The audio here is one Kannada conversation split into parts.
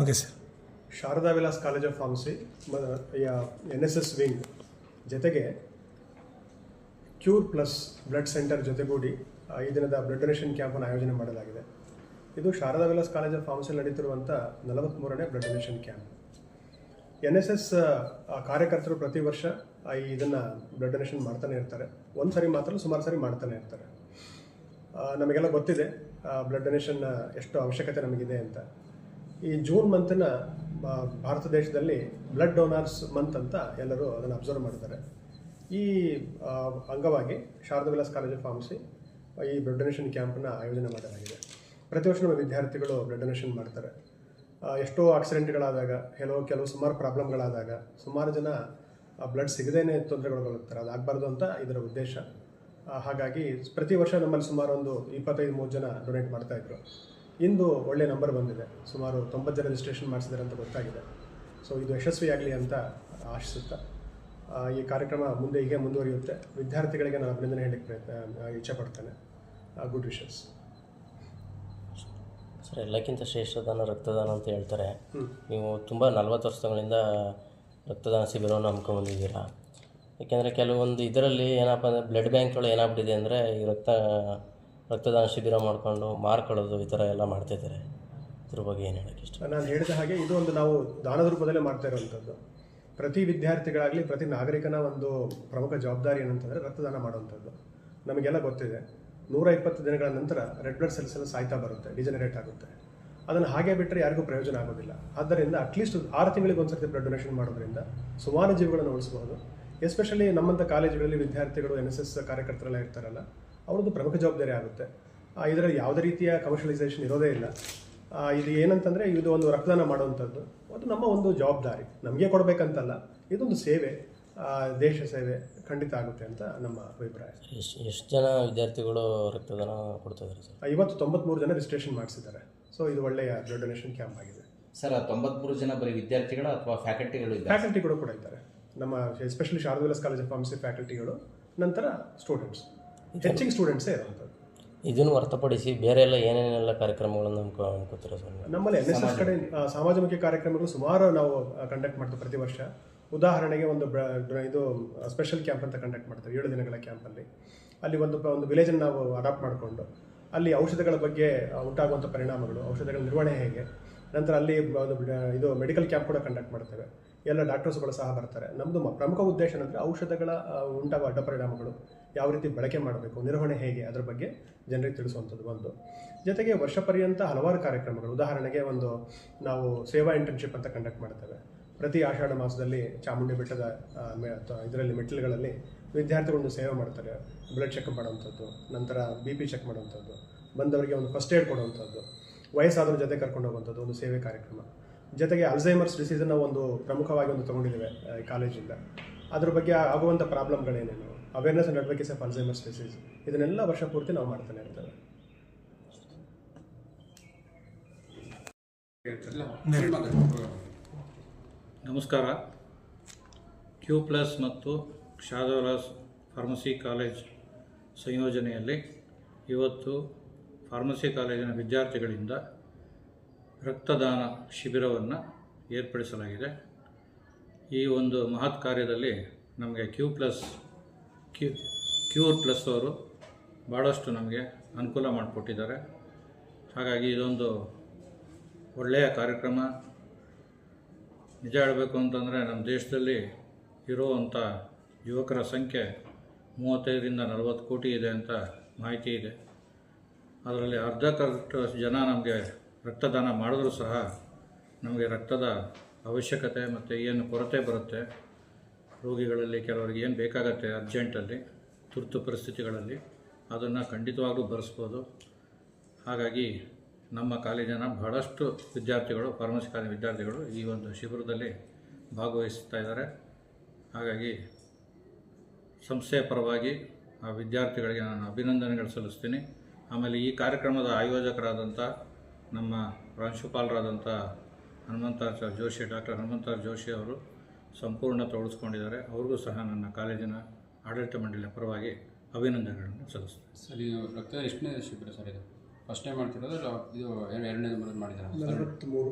Okay sir. Sharada Vilas college of pharmacy NSS wing ಜೊತೆಗೆ ಕ್ಯೂರ್ ಪ್ಲಸ್ ಬ್ಲಡ್ ಸೆಂಟರ್ ಜೊತೆಗೂಡಿ ಈ ದಿನದ ಬ್ಲಡ್ ಡೊನೇಷನ್ ಕ್ಯಾಂಪನ್ನು ಆಯೋಜನೆ ಮಾಡಲಾಗಿದೆ. ಇದು ಶಾರದಾ ವಿಲಾಸ್ ಕಾಲೇಜ್ ಆಫ್ ಫಾರ್ಮಸಿಯಲ್ಲಿ ನಡೀತಿರುವಂಥ 43ನೇ ಬ್ಲಡ್ ಡೊನೇಷನ್ ಕ್ಯಾಂಪ್. NSS ಕಾರ್ಯಕರ್ತರು ಪ್ರತಿ ವರ್ಷ ಇದನ್ನು ಬ್ಲಡ್ ಡೊನೇಷನ್ ಮಾಡ್ತಾನೆ ಇರ್ತಾರೆ. ಒಂದು ಸರಿ ಮಾತ್ರ ಸುಮಾರು ಸರಿ ಮಾಡ್ತಾನೆ ಇರ್ತಾರೆ. ನಮಗೆಲ್ಲ ಗೊತ್ತಿದೆ ಬ್ಲಡ್ ಡೊನೇಷನ್ ಎಷ್ಟು ಅವಶ್ಯಕತೆ ನಮಗಿದೆ ಅಂತ. ಈ ಜೂನ್ ಮಂತನ್ನ ಭಾರತ ದೇಶದಲ್ಲಿ ಬ್ಲಡ್ ಡೋನರ್ಸ್ ಮಂತ್ ಅಂತ ಎಲ್ಲರೂ ಅದನ್ನು ಅಬ್ಸರ್ವ್ ಮಾಡ್ತಾರೆ. ಈ ಅಂಗವಾಗಿ Sharada Vilas college of pharmacy ಈ ಬ್ಲಡ್ ಡೊನೇಷನ್ ಕ್ಯಾಂಪನ್ನು ಆಯೋಜನೆ ಮಾಡಲಾಗಿದೆ. ಪ್ರತಿ ವರ್ಷ ನಮ್ಮ ವಿದ್ಯಾರ್ಥಿಗಳು ಬ್ಲಡ್ ಡೊನೇಷನ್ ಮಾಡ್ತಾರೆ. ಎಷ್ಟೋ ಆಕ್ಸಿಡೆಂಟ್ಗಳಾದಾಗ ಕೆಲವು ಸುಮಾರು ಪ್ರಾಬ್ಲಮ್ಗಳಾದಾಗ ಸುಮಾರು ಜನ ಬ್ಲಡ್ ಸಿಗದೇನೆ ತೊಂದರೆಗೊಳಗಾಗ್ತಾರೆ. ಅದಾಗಬಾರ್ದು ಅಂತ ಇದರ ಉದ್ದೇಶ. ಹಾಗಾಗಿ ಪ್ರತಿ ವರ್ಷ ನಮ್ಮಲ್ಲಿ ಸುಮಾರು ಒಂದು 25-30 ಜನ ಡೊನೇಟ್ ಮಾಡ್ತಾಯಿದ್ರು. ಇಂದು ಒಳ್ಳೆ ನಂಬರ್ ಬಂದಿದೆ. ಸುಮಾರು 90 ಜನ ರಿಜಿಸ್ಟ್ರೇಷನ್ ಮಾಡಿಸಿದ್ದಾರೆ ಅಂತ ಗೊತ್ತಾಗಿದೆ. ಸೊ ಇದು ಯಶಸ್ವಿಯಾಗಲಿ ಅಂತ ಆಶಿಸುತ್ತಾ ಈ ಕಾರ್ಯಕ್ರಮ ಮುಂದೆ ಹೀಗೆ ಮುಂದುವರಿಯುತ್ತೆ. ವಿದ್ಯಾರ್ಥಿಗಳಿಗೆ ನಾನು ಅಭಿನಂದನೆ ಹೇಳಲಿಕ್ಕೆ ಇಚ್ಛೆ ಪಡ್ತೇನೆ. Good wishes sir. ಎಲ್ಲಕ್ಕಿಂತ ಶ್ರೇಷ್ಠದಾನ ರಕ್ತದಾನ ಅಂತ ಹೇಳ್ತಾರೆ. ನೀವು ತುಂಬ 40 ವರ್ಷಗಳಿಂದ ರಕ್ತದಾನ ಶಿಬಿರವನ್ನು ಹಮ್ಮಿಕೊಂಡಿದ್ದೀರಾ. ಏಕೆಂದರೆ ಕೆಲವೊಂದು ಇದರಲ್ಲಿ ಏನಪ್ಪ ಅಂದರೆ ಬ್ಲಡ್ ಬ್ಯಾಂಕ್ಗಳು ಏನಾಗ್ಬಿಟ್ಟಿದೆ ಅಂದರೆ ಈ ರಕ್ತದಾನ ಶಿಬಿರ ಮಾಡಿಕೊಂಡು ಮಾರ್ಕೊಳ್ಳೋದು ಈ ಥರ ಎಲ್ಲ ಮಾಡ್ತಿದ್ದಾರೆ. ಇದ್ರ ಬಗ್ಗೆ ಏನು ಹೇಳೋಕ್ಕೆ ಇಷ್ಟ? ನಾನು ಹೇಳಿದ ಹಾಗೆ ಇದು ಒಂದು ನಾವು ದಾನದ ರೂಪದಲ್ಲೇ ಮಾಡ್ತಾ ಇರುವಂಥದ್ದು. ಪ್ರತಿ ವಿದ್ಯಾರ್ಥಿಗಳಾಗಲಿ ಪ್ರತಿ ನಾಗರಿಕನ ಒಂದು ಪ್ರಮುಖ ಜವಾಬ್ದಾರಿ ಏನಂತಂದರೆ ರಕ್ತದಾನ ಮಾಡುವಂಥದ್ದು. ನಮಗೆಲ್ಲ ಗೊತ್ತಿದೆ 120 ದಿನಗಳ ನಂತರ ರೆಡ್ ಬ್ಲಡ್ ಸೆಲ್ಸ್ ಎಲ್ಲ ಸಾಯ್ತಾ ಬರುತ್ತೆ, ಡಿಜನರೇಟ್ ಆಗುತ್ತೆ. ಅದನ್ನು ಹಾಗೆ ಬಿಟ್ಟರೆ ಯಾರಿಗೂ ಪ್ರಯೋಜನ ಆಗೋದಿಲ್ಲ. ಆದ್ದರಿಂದ ಅಟ್ಲೀಸ್ಟ್ 6 ತಿಂಗಳಿಗೆ ಒಂದು ಸರ್ತಿ ಬ್ಲಡ್ ಡೊನೇಷನ್ ಮಾಡೋದ್ರಿಂದ ಸುಮಾರು ಜೀವಗಳನ್ನು ಉಳಿಸಬಹುದು. ಎಸ್ಪೆಷಲಿ ನಮ್ಮಂಥ ಕಾಲೇಜುಗಳಲ್ಲಿ ವಿದ್ಯಾರ್ಥಿಗಳು NSS ಕಾರ್ಯಕರ್ತರೆಲ್ಲ ಇರ್ತಾರಲ್ಲ, ಅವ್ರದ್ದು ಪ್ರಮುಖ ಜವಾಬ್ದಾರಿ ಆಗುತ್ತೆ. ಇದರಲ್ಲಿ ಯಾವುದೇ ರೀತಿಯ ಕಮರ್ಷಿಯಲೈಸೇಷನ್ ಇರೋದೇ ಇಲ್ಲ. ಇದು ಏನಂತಂದರೆ ಇದು ಒಂದು ರಕ್ತದಾನ ಮಾಡುವಂಥದ್ದು ಅದು ನಮ್ಮ ಒಂದು ಜವಾಬ್ದಾರಿ. ನಮಗೆ ಕೊಡಬೇಕಂತಲ್ಲ, ಇದೊಂದು ಸೇವೆ, ದೇಶ ಸೇವೆ ಖಂಡಿತ ಆಗುತ್ತೆ ಅಂತ ನಮ್ಮ ಅಭಿಪ್ರಾಯ. ಎಷ್ಟು ಜನ ವಿದ್ಯಾರ್ಥಿಗಳು ರಕ್ತದಾನ ಕೊಡ್ತಿದ್ದಾರೆ ಸರ್? ಇವತ್ತು 93 ಜನ ರಿಜಿಸ್ಟ್ರೇಷನ್ ಮಾಡಿಸಿದ್ದಾರೆ. ಸೊ ಇದು ಒಳ್ಳೆಯ ಬ್ಲಡ್ ಡೊನೇಷನ್ ಕ್ಯಾಂಪ್ ಆಗಿದೆ ಸರ್. 93 ಜನ ಬರೀ ವಿದ್ಯಾರ್ಥಿಗಳು ಅಥವಾ ಫ್ಯಾಕಲ್ಟಿಗಳು ಕೂಡ ಇದ್ದಾರೆ. ನಮ್ಮ especially Sharada Vilas college of pharmacy ಫ್ಯಾಕಲ್ಟಿಗಳು, ನಂತರ ಸ್ಟೂಡೆಂಟ್ಸ್, ಟೀಚಿಂಗ್ ಸ್ಟೂಡೆಂಟ್ಸೇ ಇರುವಂಥದ್ದು. ಇದನ್ನು ಹೊರತುಪಡಿಸಿ ಬೇರೆ ಎಲ್ಲ ಏನೇನೆಲ್ಲ ಕಾರ್ಯಕ್ರಮಗಳನ್ನು ಅನ್ಕೋತೀರಾ ಸರ್? ನಮ್ಮಲ್ಲಿ NSS ಕಡೆ ಸಮಾಜಮುಖಿ ಕಾರ್ಯಕ್ರಮಗಳು ಸುಮಾರು ನಾವು ಕಂಡಕ್ಟ್ ಮಾಡ್ತೀವಿ ಪ್ರತಿ ವರ್ಷ. ಉದಾಹರಣೆಗೆ ಇದು ಸ್ಪೆಷಲ್ ಕ್ಯಾಂಪ್ ಅಂತ ಕಂಡಕ್ಟ್ ಮಾಡ್ತೀವಿ 7 ದಿನಗಳ ಕ್ಯಾಂಪಲ್ಲಿ. ಅಲ್ಲಿ ಒಂದು ವಿಲೇಜನ್ನು ನಾವು ಅಡಾಪ್ಟ್ ಮಾಡಿಕೊಂಡು ಅಲ್ಲಿ ಔಷಧಗಳ ಬಗ್ಗೆ ಉಂಟಾಗುವಂಥ ಪರಿಣಾಮಗಳು, ಔಷಧಗಳ ನಿರ್ವಹಣೆ ಹೇಗೆ, ನಂತರ ಅಲ್ಲಿ ಇದು ಮೆಡಿಕಲ್ ಕ್ಯಾಂಪ್ ಕೂಡ ಕಂಡಕ್ಟ್ ಮಾಡ್ತೇವೆ. ಎಲ್ಲ ಡಾಕ್ಟರ್ಸ್ಗಳು ಸಹ ಬರ್ತಾರೆ. ನಮ್ಮದು ಪ್ರಮುಖ ಉದ್ದೇಶ ಏನಂದರೆ ಔಷಧಗಳ ಉಂಟಾಗುವ ಅಡ್ಡ ಪರಿಣಾಮಗಳು ಯಾವ ರೀತಿ ಬಳಕೆ ಮಾಡಬೇಕು, ನಿರ್ವಹಣೆ ಹೇಗೆ, ಅದರ ಬಗ್ಗೆ ಜನರಿಗೆ ತಿಳಿಸುವಂಥದ್ದು ಒಂದು. ಜೊತೆಗೆ ವರ್ಷ ಪರ್ಯಂತ ಹಲವಾರು ಕಾರ್ಯಕ್ರಮಗಳು. ಉದಾಹರಣೆಗೆ ನಾವು ಸೇವಾ ಇಂಟರ್ನ್ಶಿಪ್ ಅಂತ ಕಂಡಕ್ಟ್ ಮಾಡ್ತೇವೆ. ಪ್ರತಿ ಆಷಾಢ ಮಾಸದಲ್ಲಿ ಚಾಮುಂಡಿ ಬೆಟ್ಟದ ಇದರಲ್ಲಿ ಮೆಟ್ಟಿಲುಗಳಲ್ಲಿ ವಿದ್ಯಾರ್ಥಿಗಳೊಂದು ಸೇವೆ ಮಾಡ್ತಾರೆ. ಬ್ಲಡ್ ಚೆಕ್ ಮಾಡುವಂಥದ್ದು, ನಂತರ BP ಚೆಕ್ ಮಾಡುವಂಥದ್ದು, ಬಂದವರಿಗೆ ಒಂದು ಫಸ್ಟ್ ಏಡ್ ಕೊಡುವಂಥದ್ದು, ವಯಸ್ಸಾದವ್ರ ಜೊತೆ ಕರ್ಕೊಂಡು ಹೋಗುವಂಥದ್ದು ಒಂದು ಸೇವೆ ಕಾರ್ಯಕ್ರಮ. ಜೊತೆಗೆ ಅಲ್ಝೈಮರ್ಸ್ ಡಿಸೀಸನ್ನು ಒಂದು ಪ್ರಮುಖವಾಗಿ ತೊಗೊಂಡಿದ್ದೇವೆ ಕಾಲೇಜಿಂದ. ಅದ್ರ ಬಗ್ಗೆ ಆಗುವಂಥ ಪ್ರಾಬ್ಲಮ್ಗಳೇನೇನು, awareness and advocacy of Alzheimer's disease, ಇದನ್ನೆಲ್ಲ ವರ್ಷ ಪೂರ್ತಿ ನಾವು ಮಾಡ್ತಾನೆ ಇರ್ತೇವೆ. ನಮಸ್ಕಾರ. ಕ್ಯೂ ಪ್ಲಸ್ ಮತ್ತು ಶಾರದಾ ವಿಲಾಸ್ ಫಾರ್ಮಸಿ ಕಾಲೇಜ್ ಸಂಯೋಜನೆಯಲ್ಲಿ ಇವತ್ತು ಫಾರ್ಮಸಿ ಕಾಲೇಜಿನ ವಿದ್ಯಾರ್ಥಿಗಳಿಂದ ರಕ್ತದಾನ ಶಿಬಿರವನ್ನು ಏರ್ಪಡಿಸಲಾಗಿದೆ. ಈ ಒಂದು ಮಹತ್ ಕಾರ್ಯದಲ್ಲಿ ನಮಗೆ ಕ್ಯೂರ್ ಪ್ಲಸ್ ಅವರು ಭಾಳಷ್ಟು ನಮಗೆ ಅನುಕೂಲ ಮಾಡಿಕೊಟ್ಟಿದ್ದಾರೆ. ಹಾಗಾಗಿ ಇದೊಂದು ಒಳ್ಳೆಯ ಕಾರ್ಯಕ್ರಮ. ನಿಜ ಹೇಳಬೇಕು ಅಂತಂದರೆ ನಮ್ಮ ದೇಶದಲ್ಲಿ ಇರುವಂಥ ಯುವಕರ ಸಂಖ್ಯೆ 35ರಿಂದ 40 ಕೋಟಿ ಇದೆ ಅಂತ ಮಾಹಿತಿ ಇದೆ. ಅದರಲ್ಲಿ ಅರ್ಧಕ್ಕಷ್ಟು ಜನ ನಮಗೆ ರಕ್ತದಾನ ಮಾಡಿದ್ರೂ ಸಹ ನಮಗೆ ರಕ್ತದ ಅವಶ್ಯಕತೆ ಮತ್ತು ಏನು ಕೊರತೆ ಬರುತ್ತೆ. ರೋಗಿಗಳಲ್ಲಿ ಕೆಲವರಿಗೆ ಏನು ಬೇಕಾಗತ್ತೆ ಅರ್ಜೆಂಟಲ್ಲಿ ತುರ್ತು ಪರಿಸ್ಥಿತಿಗಳಲ್ಲಿ ಅದನ್ನು ಖಂಡಿತವಾಗ್ಲೂ ಬರೆಸ್ಬೋದು. ಹಾಗಾಗಿ ನಮ್ಮ ಕಾಲೇಜಿನ ಬಹಳಷ್ಟು ವಿದ್ಯಾರ್ಥಿಗಳು, ಫಾರ್ಮಸಿ ಕಾಲೇಜ್ ವಿದ್ಯಾರ್ಥಿಗಳು ಈ ಒಂದು ಶಿಬಿರದಲ್ಲಿ ಭಾಗವಹಿಸ್ತಾ ಇದ್ದಾರೆ. ಹಾಗಾಗಿ ಸಂಸ್ಥೆಯ ಪರವಾಗಿ ಆ ವಿದ್ಯಾರ್ಥಿಗಳಿಗೆ ನಾನು ಅಭಿನಂದನೆಗಳು ಸಲ್ಲಿಸ್ತೀನಿ. ಆಮೇಲೆ ಈ ಕಾರ್ಯಕ್ರಮದ ಆಯೋಜಕರಾದಂಥ ನಮ್ಮ ಪ್ರಾಂಶುಪಾಲರಾದಂಥ ಡಾಕ್ಟರ್ ಹನುಮಂತಾಚಾರ್ಯ ಜೋಶಿ ಅವರು ಸಂಪೂರ್ಣ ತೊಡಗಿಸ್ಕೊಂಡಿದ್ದಾರೆ. ಅವ್ರಿಗೂ ಸಹ ನನ್ನ ಕಾಲೇಜಿನ ಆಡಳಿತ ಮಂಡಳಿಯ ಪರವಾಗಿ ಅಭಿನಂದನೆಗಳನ್ನು ಸಲ್ಲಿಸ್ತೀನಿ. ಸರ್, ಇದು ರಕ್ತದಾನ ಎಷ್ಟನೇ ಶಿಬಿರ ಸರ್? ಇದು ಫಸ್ಟ್ ಟೈಮ್ ಮಾಡ್ತಿರೋದು ಇದು ಎರಡನೇದು ಮಾಡಿದ್ದಾರೆ? 43.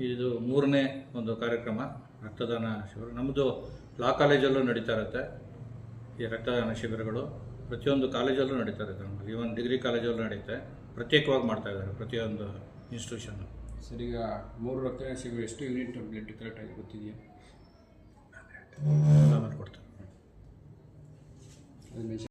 ಇದು 3ನೇ ಒಂದು ಕಾರ್ಯಕ್ರಮ ರಕ್ತದಾನ ಶಿಬಿರ. ನಮ್ಮದು ಲಾ ಕಾಲೇಜಲ್ಲೂ ನಡೀತಾ ಇರುತ್ತೆ ಈ ರಕ್ತದಾನ ಶಿಬಿರಗಳು. ಪ್ರತಿಯೊಂದು ಕಾಲೇಜಲ್ಲೂ ನಡೀತಾ ಇರುತ್ತೆ. ನಮ್ಮಲ್ಲಿ ಈವನ್ ಡಿಗ್ರಿ ಕಾಲೇಜಲ್ಲೂ ನಡೆಯುತ್ತೆ. ಪ್ರತ್ಯೇಕವಾಗಿ ಮಾಡ್ತಾಯಿದ್ದಾರೆ ಪ್ರತಿಯೊಂದು ಇನ್ಸ್ಟಿಟ್ಯೂಷನ್ನು. ಸರ್, ಈಗ 3 ರಕ್ತದಾನ ಶಿಬಿರ ಎಷ್ಟು ಯೂನಿಟ್ ಬ್ಲಡ್ ಕಲೆಕ್ಟ್ ಆಗಿ ಗೊತ್ತಿದೆಯಾ? ಆಮೇಲೆ